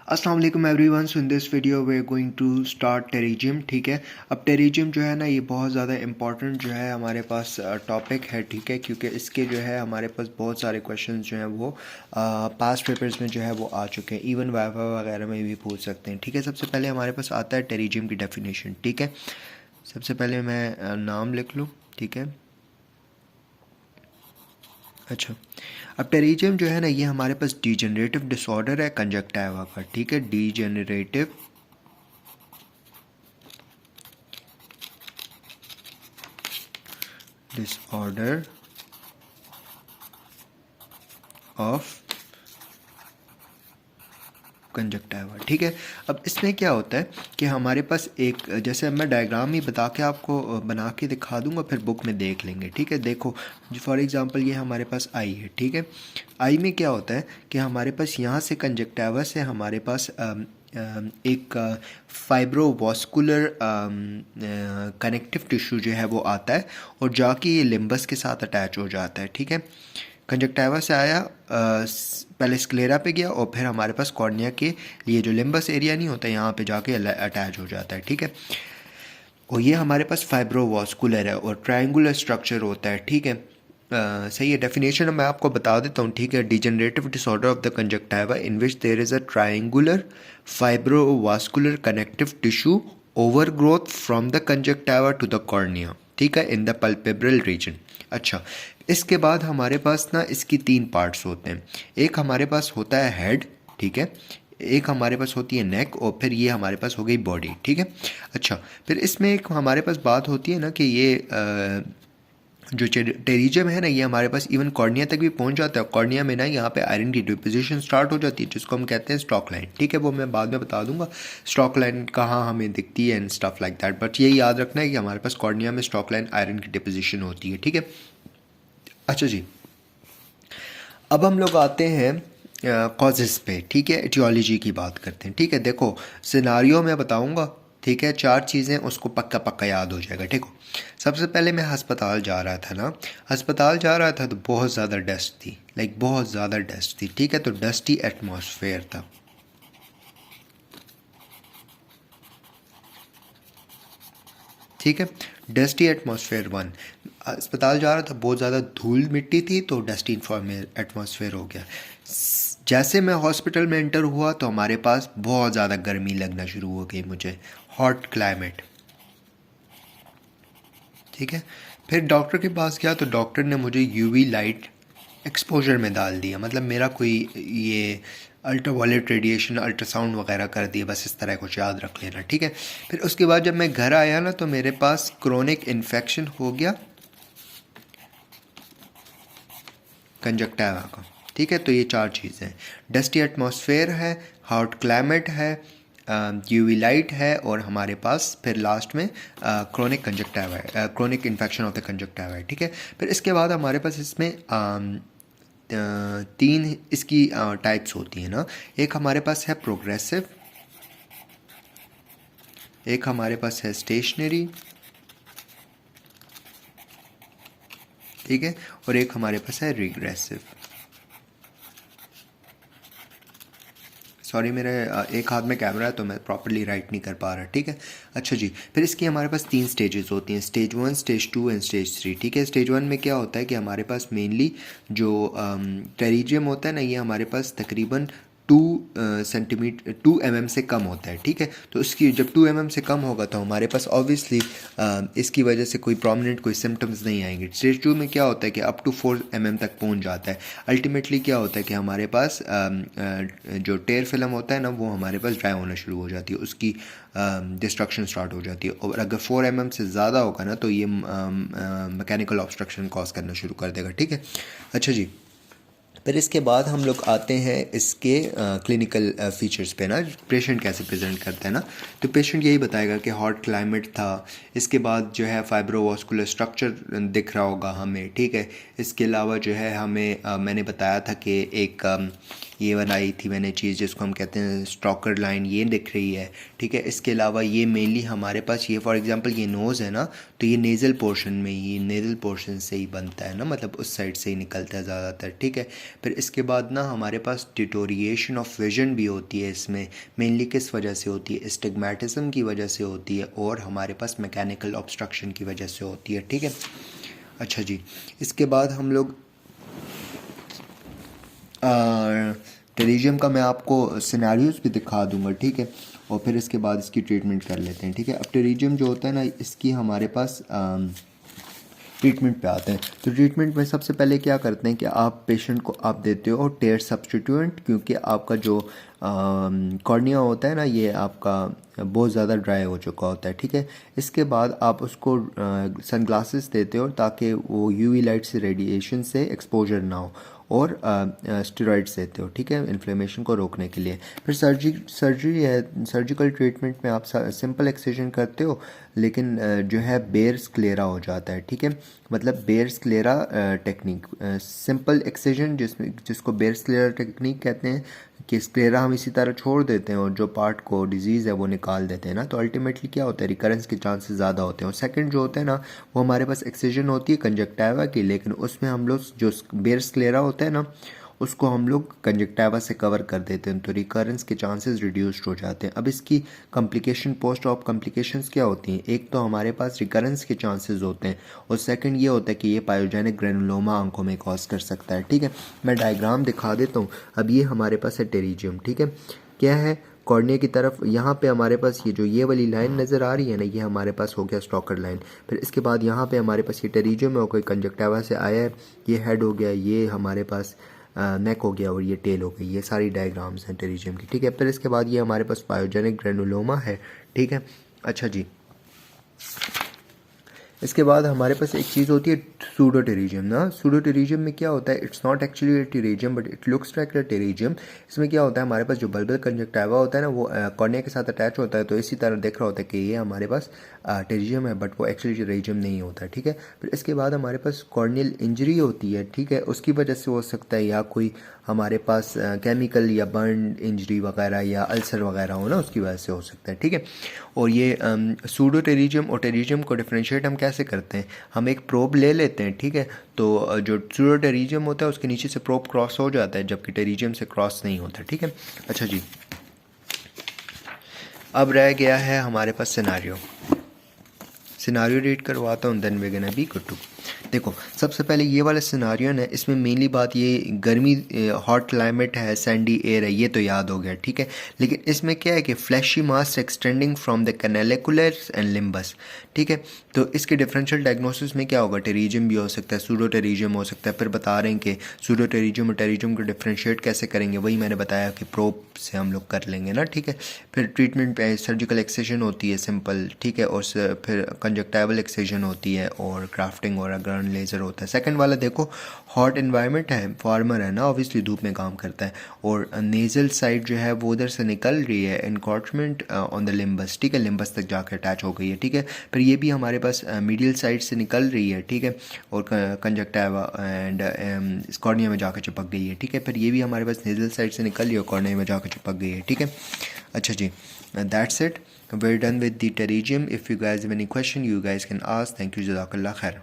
अस्सलाम वालेकुम everyone. So in this video we are going to start pterygium. ठीक है, अब टेरिजियम जो है ना ये बहुत ज़्यादा इंपॉर्टेंट जो है हमारे पास टॉपिक है। ठीक है, क्योंकि इसके जो है हमारे पास बहुत सारे क्वेश्चंस जो हैं वो पास्ट पेपर्स में जो है वो आ चुके हैं, इवन वाइवा वगैरह में भी पूछ सकते हैं। ठीक है, सबसे पहले हमारे पास आता है टेरिजियम की डेफिनेशन। ठीक है, सबसे पहले मैं नाम लिख लूँ। ठीक है, अच्छा, अब टेरिजियम जो है ना ये हमारे पास डीजेनरेटिव डिसऑर्डर है कंजक्टिवा का। ठीक है, डीजेनरेटिव डिसऑर्डर ऑफ कंजक्टिवा। ठीक है, अब इसमें क्या होता है कि हमारे पास एक, जैसे मैं डायग्राम ही बता के आपको बना के दिखा दूंगा, फिर बुक में देख लेंगे। ठीक है, देखो फॉर एग्जांपल ये हमारे पास आई है। ठीक है, आई में क्या होता है कि हमारे पास यहाँ से कंजक्टिवा से हमारे पास एक फाइब्रोवास्कुलर कनेक्टिव टिश्यू जो है वो आता है और जाके ये लिम्बस के साथ अटैच हो जाता है। ठीक है, कंजक्टिवा से आया, पहले स्क्लेरा पे गया और फिर हमारे पास कॉर्निया के लिए जो लिम्बस एरिया नहीं होता यहाँ पे जाके अटैच हो जाता है। ठीक है, और ये हमारे पास फाइब्रोवास्कुलर है और ट्रायंगुलर स्ट्रक्चर होता है। ठीक है, सही है। डेफिनेशन मैं आपको बता देता हूँ। ठीक है, degenerative disorder of the conjunctiva in which there is a triangular fibrovascular connective tissue overgrowth from the conjunctiva to the cornea. ठीक है, इन द पल्पेब्रल रीजन। अच्छा, इसके बाद हमारे पास ना इसकी तीन पार्ट्स होते हैं। एक हमारे पास होता है हेड। ठीक है, एक हमारे पास होती है नेक और फिर ये हमारे पास हो गई बॉडी। ठीक है, अच्छा, फिर इसमें एक हमारे पास बात होती है ना कि ये जो टेरिजियम है ना ये हमारे पास इवन कॉर्निया तक भी पहुंच जाता है। कॉर्निया में ना यहाँ पे आयरन की डिपोजिशन स्टार्ट हो जाती है जिसको हम कहते हैं स्टॉक लाइन। ठीक है, वो मैं बाद में बता दूंगा स्टॉक लाइन कहाँ हमें दिखती है and stuff like that, but ये याद रखना है कि हमारे पास कॉर्निया में स्टॉक लाइन आयरन की डिपोजिशन होती है। ठीक है, अच्छा जी, अब हम लोग आते हैं कॉजेस पे। ठीक है, एटियोलॉजी की बात करते हैं। ठीक है, देखो सिनारियो में बताऊंगा। ठीक है, चार चीज़ें उसको पक्का पक्का याद हो जाएगा। ठीक हो, सबसे पहले मैं अस्पताल जा रहा था ना, अस्पताल जा रहा था तो बहुत ज़्यादा डस्ट थी, लाइक बहुत ज़्यादा डस्ट थी। ठीक है, तो डस्टी एटमॉस्फेयर था। ठीक है, डस्टी एटमॉस्फेयर वन, अस्पताल जा रहा था, बहुत ज़्यादा धूल मिट्टी थी तो डस्टी एटमॉस्फेयर हो गया। जैसे मैं हॉस्पिटल में एंटर हुआ तो हमारे पास बहुत ज़्यादा गर्मी लगना शुरू हो गई मुझे, हॉट क्लाइमेट। ठीक है, फिर डॉक्टर के पास गया तो डॉक्टर ने मुझे यूवी लाइट एक्सपोजर में डाल दिया, मतलब मेरा कोई ये अल्ट्रावायलेट रेडिएशन अल्ट्रासाउंड वगैरह कर दिया, बस इस तरह कुछ याद रख लेना। ठीक है, फिर उसके बाद जब मैं घर आया ना तो मेरे पास क्रोनिक इन्फेक्शन हो गया कंजक्टिवा का। ठीक है, तो ये चार चीज़ें हैं, डस्टी एटमॉस्फेयर है, हॉट क्लाइमेट है, यूवी लाइट है और हमारे पास फिर लास्ट में क्रोनिक कंजक्टिवा है, chronic infection of the conjunctiva है। ठीक है, फिर इसके बाद हमारे पास इसमें तीन इसकी टाइप्स होती हैं ना। एक हमारे पास है प्रोग्रेसिव, एक हमारे पास है स्टेशनरी, ठीक है, और एक हमारे पास है रिग्रेसिव। सॉरी, मेरे एक हाथ में कैमरा है तो मैं प्रॉपर्ली राइट नहीं कर पा रहा। ठीक है, अच्छा जी, फिर इसकी हमारे पास तीन स्टेजेस होती हैं, stage one, stage two and stage three. ठीक है, स्टेज वन में क्या होता है कि हमारे पास मेनली जो टेरिजियम होता है ना ये हमारे पास तकरीबन 2 mm से कम होता है। ठीक है, तो उसकी जब 2 mm से कम होगा तो हमारे पास ऑब्वियसली इसकी वजह से कोई प्रोमिनेंट कोई सिम्टम्स नहीं आएंगे। स्टेज टू में क्या होता है कि अप टू 4 mm तक पहुंच जाता है। अल्टीमेटली क्या होता है कि हमारे पास जो टेयर फिल्म होता है ना वो हमारे पास ड्राई होना शुरू हो जाती है, उसकी डिस्ट्रक्शन स्टार्ट हो जाती है, और अगर 4 mm से ज़्यादा होगा ना तो ये मैकेनिकल ऑब्स्ट्रक्शन कॉज करना शुरू कर देगा। ठीक है, अच्छा जी, फिर इसके बाद हम लोग आते हैं इसके क्लिनिकल फीचर्स पे ना, पेशेंट कैसे प्रेजेंट करता है ना, तो पेशेंट यही बताएगा कि हॉट क्लाइमेट था, इसके बाद जो है फाइब्रोवास्कुलर स्ट्रक्चर दिख रहा होगा हमें। ठीक है, इसके अलावा जो है हमें मैंने बताया था कि एक ये बनाई थी मैंने चीज़ जिसको हम कहते हैं स्टॉकर लाइन, ये दिख रही है, ठीक है। इसके अलावा ये मेनली हमारे पास ये फॉर एग्जांपल ये नोज़ है ना, तो ये नेज़ल पोर्शन में ही, नेज़ल पोर्शन से ही बनता है ना, मतलब उस साइड से ही निकलता है ज़्यादातर, ठीक है। फिर इसके बाद ना हमारे पास डिटोरिएशन ऑफ विजन भी होती है इसमें, मेनली किस वजह से होती है, एस्टिग्मेटिज्म की वजह से होती है और हमारे पास मैकेनिकल ऑब्स्ट्रक्शन की वजह से होती है, ठीक है। अच्छा जी, इसके बाद हम लोग टेरिजियम का मैं आपको सिनेरियोज भी दिखा दूंगा, ठीक है, और फिर इसके बाद इसकी ट्रीटमेंट कर लेते हैं, ठीक है। अब टेरिजियम जो होता है ना, इसकी हमारे पास ट्रीटमेंट पे आते हैं। तो ट्रीटमेंट में सबसे पहले क्या करते हैं कि आप पेशेंट को आप देते हो टेयर सब्स्टिट्यूएंट, क्योंकि आपका जो कॉर्निया होता है ना, ये आपका बहुत ज़्यादा ड्राई हो चुका होता है, ठीक है। इसके बाद आप उसको सनग्लासेस देते हो ताकि वो यूवी लाइट से, रेडिएशन से एक्सपोजर ना हो, और स्टेरॉइड्स देते हो, ठीक है, इन्फ्लेमेशन को रोकने के लिए। फिर सर्जरी है, सर्जिकल ट्रीटमेंट में आप सिंपल एक्सिजन करते हो, लेकिन जो है बेयर स्क्लेरा हो जाता है, ठीक है, मतलब bare sclera technique, simple excision जिसको बेयर स्क्लेरा टेक्निक कहते हैं, कि स्क्लेरा हम इसी तरह छोड़ देते हैं और जो पार्ट को डिजीज़ है वो निकाल देते हैं ना, तो अल्टीमेटली क्या होता है, रिकरेंस के चांसेस ज़्यादा होते हैं। और सेकंड जो होता है ना, वो हमारे पास एक्सिजन होती है कंजक्टिवा की, लेकिन उसमें हम लोग जो बेयर स्क्लेरा होता है ना, उसको हम लोग कंजक्टिवा से कवर कर देते हैं, तो रिकरेंस के चांसेस रिड्यूस्ड हो जाते हैं। अब इसकी कॉम्प्लिकेशन, पोस्ट ऑप कॉम्प्लिकेशंस क्या होती हैं, एक तो हमारे पास रिकरेंस के चांसेस होते हैं, और सेकंड ये होता है कि ये पायोजेनिक ग्रेनुलोमा आंखों में कॉज कर सकता है, ठीक है। मैं डायग्राम दिखा देता हूँ। अब ये हमारे पास है टेरिजियम, ठीक है, क्या है, कॉर्निया की तरफ यहाँ पे हमारे पास ये जो ये वाली लाइन नज़र आ रही है ना, ये हमारे पास हो गया स्टॉकर लाइन। फिर इसके बाद यहाँ पे हमारे पास ये टेरिजियम है और कोई कंजक्टिवा से आया है, ये हेड हो गया, ये हमारे पास नेक हो गया और ये टेल हो गई। ये सारी डायग्राम्स हैं टेरिजियम की, ठीक है। फिर इसके बाद ये हमारे पास पायोजेनिक ग्रेनुलोमा है, ठीक है। अच्छा जी, इसके बाद हमारे पास एक चीज़ होती है सूडोटेरिजियम ना। सूडोटेरिजियम में क्या होता है, it's not actually a pterygium but it looks like a pterygium. इसमें क्या होता है, हमारे पास जो बल्बल कंजक्टिवा होता है ना, वो कॉर्निया के साथ अटैच होता है, तो इसी तरह देख रहा होता है कि ये हमारे पास टेरिजियम है, बट वो एक्चुअली टेरिजियम नहीं होता है, ठीक है। फिर इसके बाद हमारे पास कॉर्नियल इंजरी होती है, ठीक है, उसकी वजह से हो सकता है, या कोई हमारे पास केमिकल या बर्न इंजरी वगैरह या अल्सर वगैरह हो ना, उसकी वजह से हो सकता है, ठीक है। और ये सूडोटेरिजियम और टेरिजियम को डिफ्रेंशिएट हम कैसे करते हैं, हम एक प्रोब ले लेते हैं, ठीक है, तो जो सूडोटेरिजियम होता है उसके नीचे से प्रोब क्रॉस हो जाता है, जबकि टेरिजियम से क्रॉस नहीं होता, ठीक है। अच्छा जी, अब रह गया है हमारे पास सिनारियो रीड करवाता हूँ, then we gonna be good too. देखो, सबसे पहले ये वाला सिनारियो है, इसमें मेनली बात ये गर्मी, हॉट क्लाइमेट है, सैंडी एयर है, ये तो याद हो गया, ठीक है। लेकिन इसमें क्या है कि fleshy mass extending from the canaliculus and limbus, ठीक है। तो इसके डिफरेंशियल डायग्नोसिस में क्या होगा, टेरिजियम भी हो सकता है, सूडोटेरिजियम हो सकता है। फिर बता रहे हैं कि सूडोटेरिजियम और टेरिजियम को डिफरेंशिएट कैसे करेंगे, वही मैंने बताया कि प्रोब से हम लोग कर लेंगे ना, ठीक है। फिर ट्रीटमेंट पे सर्जिकल एक्सेशन होती है सिंपल, ठीक है, और फिर कंजक्टिवल एक्सेशन होती है, और क्राफ्टिंग और अग्रहण लेज़र होता है। सेकंड वाला देखो, हॉट एनवायरनमेंट है, फार्मर है ना, ऑब्वियसली धूप में काम करता है, और नेज़ल साइड जो है वो उधर से निकल रही है, एनकॉर्चमेंट ऑन द लिम्बस, ठीक है, लिम्बस तक जाकर अटैच हो गई है, ठीक है। फिर ये भी हमारे पास मीडियल साइड से निकल रही है, ठीक है, और कंजक्टिवा एंड कॉर्निया में जाकर चिपक गई है, ठीक है। फिर ये भी हमारे पास नेज़ल साइड से निकल रही है और कॉर्निया में जाकर चिपक गई है, ठीक है। अच्छा जी, that's it, we're done with the pterygium. If you guys have any question, you guys can ask. Thank you, jazakallah khair.